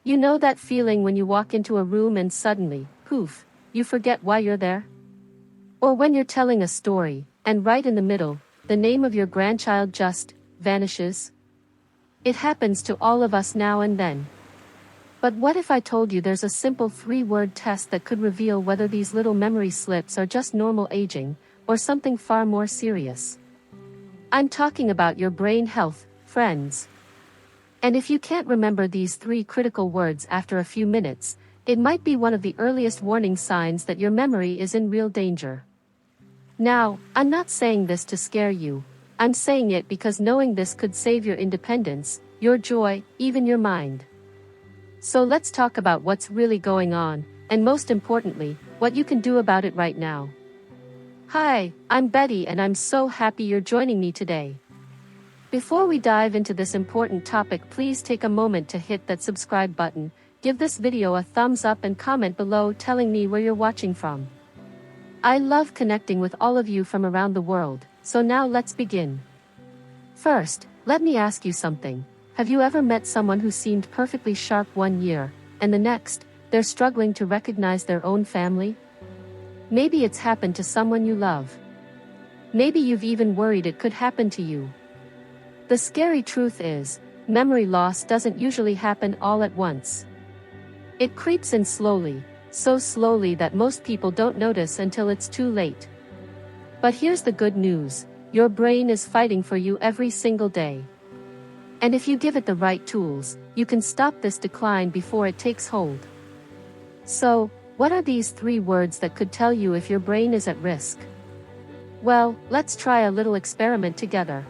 You know that feeling when you walk into a room and suddenly, poof, you forget why you're there? Or when you're telling a story, and right in the middle, the name of your grandchild just vanishes? It happens to all of us now and then. But what if I told you there's a simple 3-word test that could reveal whether these little memory slips are just normal aging, or something far more serious? I'm talking about your brain health, friends. And if you can't remember these 3 critical words after a few minutes, it might be one of the earliest warning signs that your memory is in real danger. Now, I'm not saying this to scare you. I'm saying it because knowing this could save your independence, your joy, even your mind. So let's talk about what's really going on, and most importantly, what you can do about it right now. Hi, I'm Betty and I'm so happy you're joining me today. Before we dive into this important topic, please take a moment to hit that subscribe button, give this video a thumbs up and comment below telling me where you're watching from. I love connecting with all of you from around the world, so now let's begin. First, let me ask you something. Have you ever met someone who seemed perfectly sharp one year, and the next, they're struggling to recognize their own family? Maybe it's happened to someone you love. Maybe you've even worried it could happen to you. The scary truth is, memory loss doesn't usually happen all at once. It creeps in slowly, so slowly that most people don't notice until it's too late. But here's the good news, your brain is fighting for you every single day. And if you give it the right tools, you can stop this decline before it takes hold. So, what are these 3 words that could tell you if your brain is at risk? Well, let's try a little experiment together.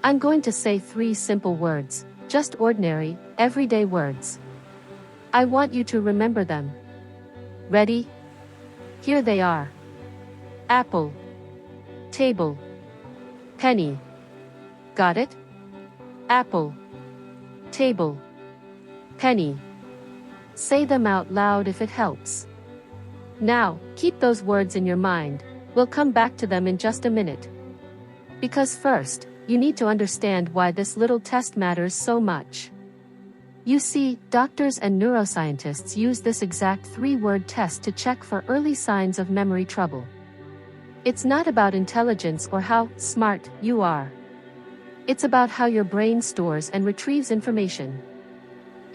I'm going to say 3 simple words, just ordinary, everyday words. I want you to remember them. Ready? Here they are. Apple. Table. Penny. Got it? Apple. Table. Penny. Say them out loud if it helps. Now, keep those words in your mind, we'll come back to them in just a minute. Because first, you need to understand why this little test matters so much. You see, doctors and neuroscientists use this exact 3-word test to check for early signs of memory trouble. It's not about intelligence or how smart you are. It's about how your brain stores and retrieves information.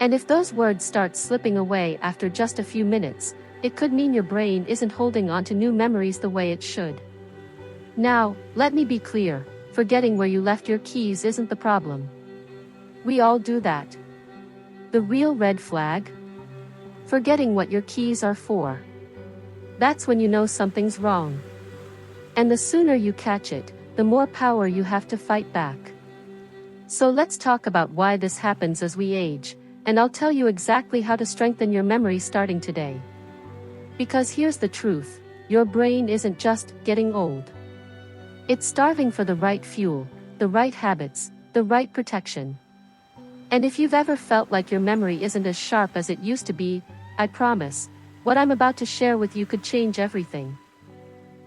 And if those words start slipping away after just a few minutes, it could mean your brain isn't holding on to new memories the way it should. Now, let me be clear, forgetting where you left your keys isn't the problem. We all do that. The real red flag? Forgetting what your keys are for. That's when you know something's wrong. And the sooner you catch it, the more power you have to fight back. So let's talk about why this happens as we age, and I'll tell you exactly how to strengthen your memory starting today. Because here's the truth, your brain isn't just getting old. It's starving for the right fuel, the right habits, the right protection. And if you've ever felt like your memory isn't as sharp as it used to be, I promise, what I'm about to share with you could change everything.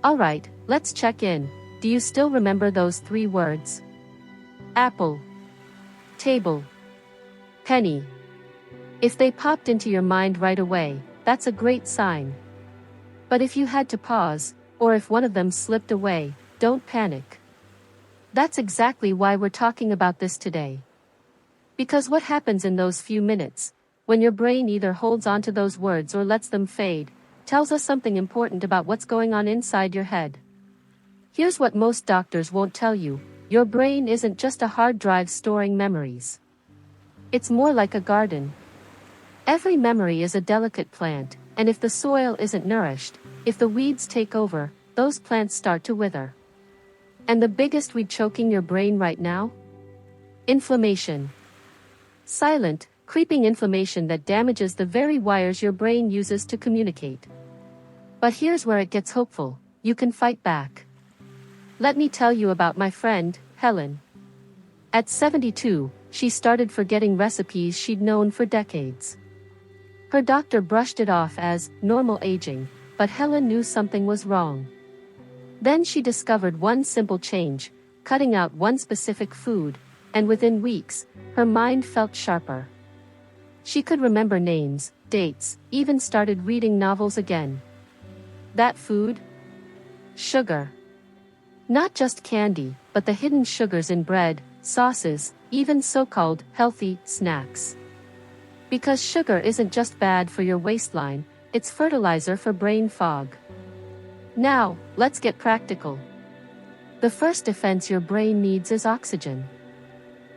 Alright, let's check in. Do you still remember those 3 words? Apple. Table. Penny. If they popped into your mind right away, that's a great sign. But if you had to pause, or if one of them slipped away, don't panic. That's exactly why we're talking about this today. Because what happens in those few minutes, when your brain either holds onto those words or lets them fade, tells us something important about what's going on inside your head. Here's what most doctors won't tell you, your brain isn't just a hard drive storing memories. It's more like a garden. Every memory is a delicate plant, and if the soil isn't nourished, if the weeds take over, those plants start to wither. And the biggest weed choking your brain right now? Inflammation. Silent, creeping inflammation that damages the very wires your brain uses to communicate. But here's where it gets hopeful, you can fight back. Let me tell you about my friend, Helen. At 72, she started forgetting recipes she'd known for decades. Her doctor brushed it off as normal aging, but Helen knew something was wrong. Then she discovered one simple change, cutting out one specific food, and within weeks, her mind felt sharper. She could remember names, dates, even started reading novels again. That food? Sugar. Not just candy, but the hidden sugars in bread, sauces, even so-called healthy snacks. Because sugar isn't just bad for your waistline, it's fertilizer for brain fog. Now, let's get practical. The first defense your brain needs is oxygen.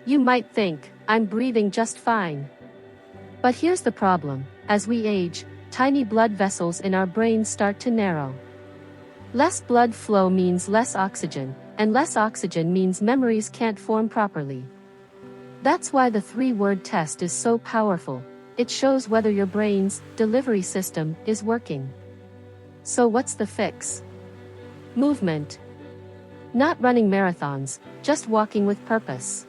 You might think, I'm breathing just fine. But here's the problem: as we age, tiny blood vessels in our brains start to narrow. Less blood flow means less oxygen, and less oxygen means memories can't form properly. That's why the 3-word test is so powerful. It shows whether your brain's delivery system is working. So what's the fix? Movement. Not running marathons, just walking with purpose.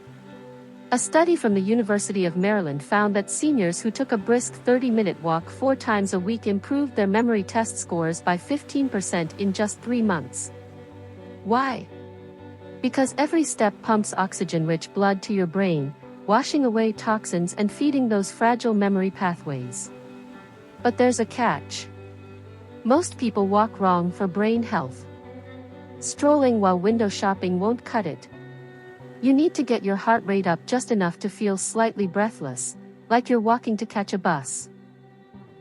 A study from the University of Maryland found that seniors who took a brisk 30-minute walk 4 times a week improved their memory test scores by 15% in just 3 months. Why? Because every step pumps oxygen-rich blood to your brain, washing away toxins and feeding those fragile memory pathways. But there's a catch. Most people walk wrong for brain health. Strolling while window shopping won't cut it. You need to get your heart rate up just enough to feel slightly breathless, like you're walking to catch a bus.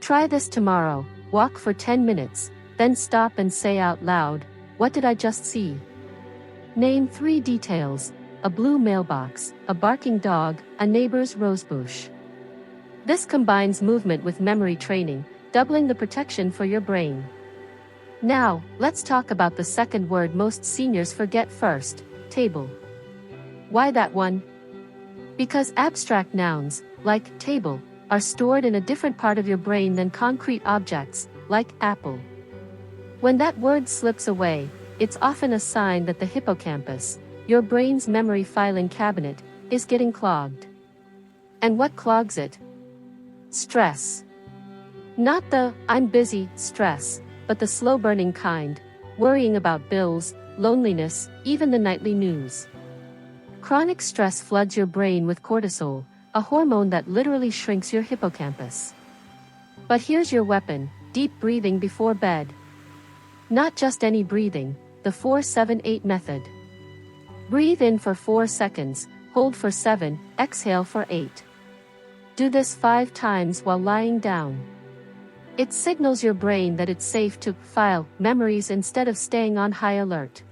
Try this tomorrow: walk for 10 minutes, then stop and say out loud, "What did I just see?" Name 3 details: a blue mailbox, a barking dog, a neighbor's rosebush. This combines movement with memory training, doubling the protection for your brain. Now, let's talk about the second word most seniors forget first: table. Why that one? Because abstract nouns, like table, are stored in a different part of your brain than concrete objects, like apple. When that word slips away, it's often a sign that the hippocampus, your brain's memory filing cabinet, is getting clogged. And what clogs it? Stress. Not the "I'm busy" stress, but the slow-burning kind, worrying about bills, loneliness, even the nightly news. Chronic stress floods your brain with cortisol, a hormone that literally shrinks your hippocampus. But here's your weapon: deep breathing before bed. Not just any breathing, the 4-7-8 method. Breathe in for 4 seconds, hold for 7, exhale for 8. Do this 5 times while lying down. It signals your brain that it's safe to file memories instead of staying on high alert.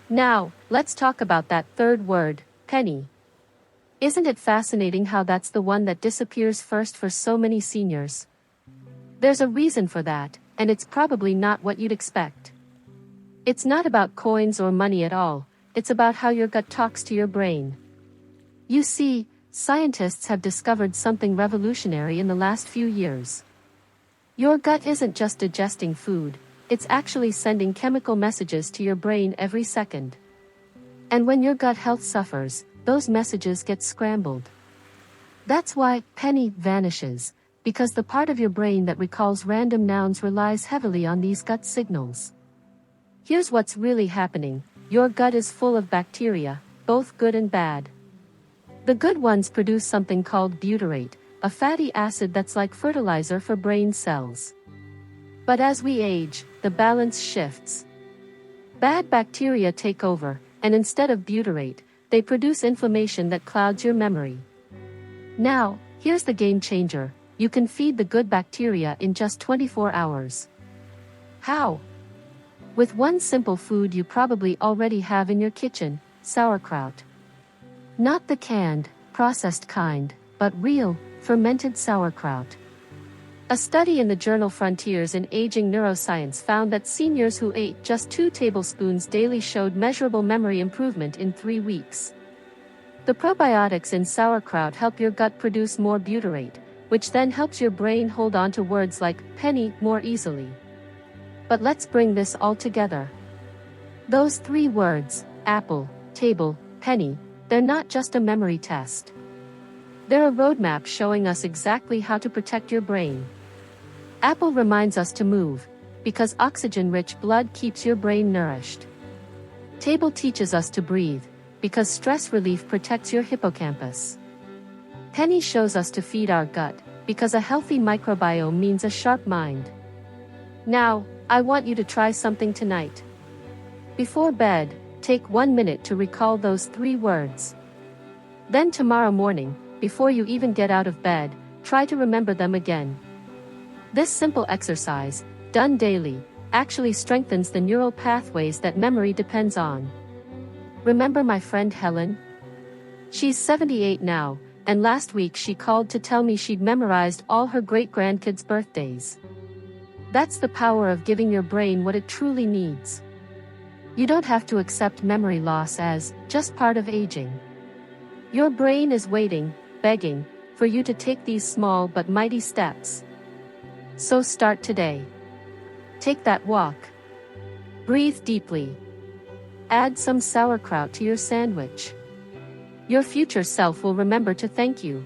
Now, let's talk about that third word, penny. Isn't it fascinating how that's the one that disappears first for so many seniors? There's a reason for that, and it's probably not what you'd expect. It's not about coins or money at all, it's about how your gut talks to your brain. You see, scientists have discovered something revolutionary in the last few years. Your gut isn't just digesting food, it's actually sending chemical messages to your brain every second. And when your gut health suffers, those messages get scrambled. That's why penny vanishes, because the part of your brain that recalls random nouns relies heavily on these gut signals. Here's what's really happening: your gut is full of bacteria, both good and bad. The good ones produce something called butyrate, a fatty acid that's like fertilizer for brain cells. But as we age, the balance shifts. Bad bacteria take over, and instead of butyrate, they produce inflammation that clouds your memory. Now, here's the game changer: you can feed the good bacteria in just 24 hours. How? With one simple food you probably already have in your kitchen: sauerkraut. Not the canned, processed kind, but real, fermented sauerkraut. A study in the journal Frontiers in Aging Neuroscience found that seniors who ate just 2 tablespoons daily showed measurable memory improvement in 3 weeks. The probiotics in sauerkraut help your gut produce more butyrate, which then helps your brain hold on to words like penny more easily. But let's bring this all together. Those 3 words, apple, table, penny, they're not just a memory test. They're a roadmap showing us exactly how to protect your brain. Apple reminds us to move, because oxygen-rich blood keeps your brain nourished. Table teaches us to breathe, because stress relief protects your hippocampus. Penny shows us to feed our gut, because a healthy microbiome means a sharp mind. Now, I want you to try something tonight. Before bed, take 1 minute to recall those 3 words. Then tomorrow morning, before you even get out of bed, try to remember them again. This simple exercise, done daily, actually strengthens the neural pathways that memory depends on. Remember my friend Helen? She's 78 now, and last week she called to tell me she'd memorized all her great-grandkids' birthdays. That's the power of giving your brain what it truly needs. You don't have to accept memory loss as just part of aging. Your brain is waiting, begging, for you to take these small but mighty steps. So start today. Take that walk. Breathe deeply. Add some sauerkraut to your sandwich. Your future self will remember to thank you.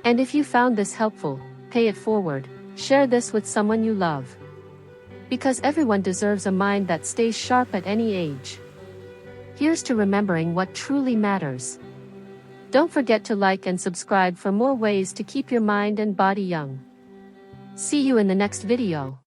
And if you found this helpful, pay it forward, share this with someone you love. Because everyone deserves a mind that stays sharp at any age. Here's to remembering what truly matters. Don't forget to like and subscribe for more ways to keep your mind and body young. See you in the next video.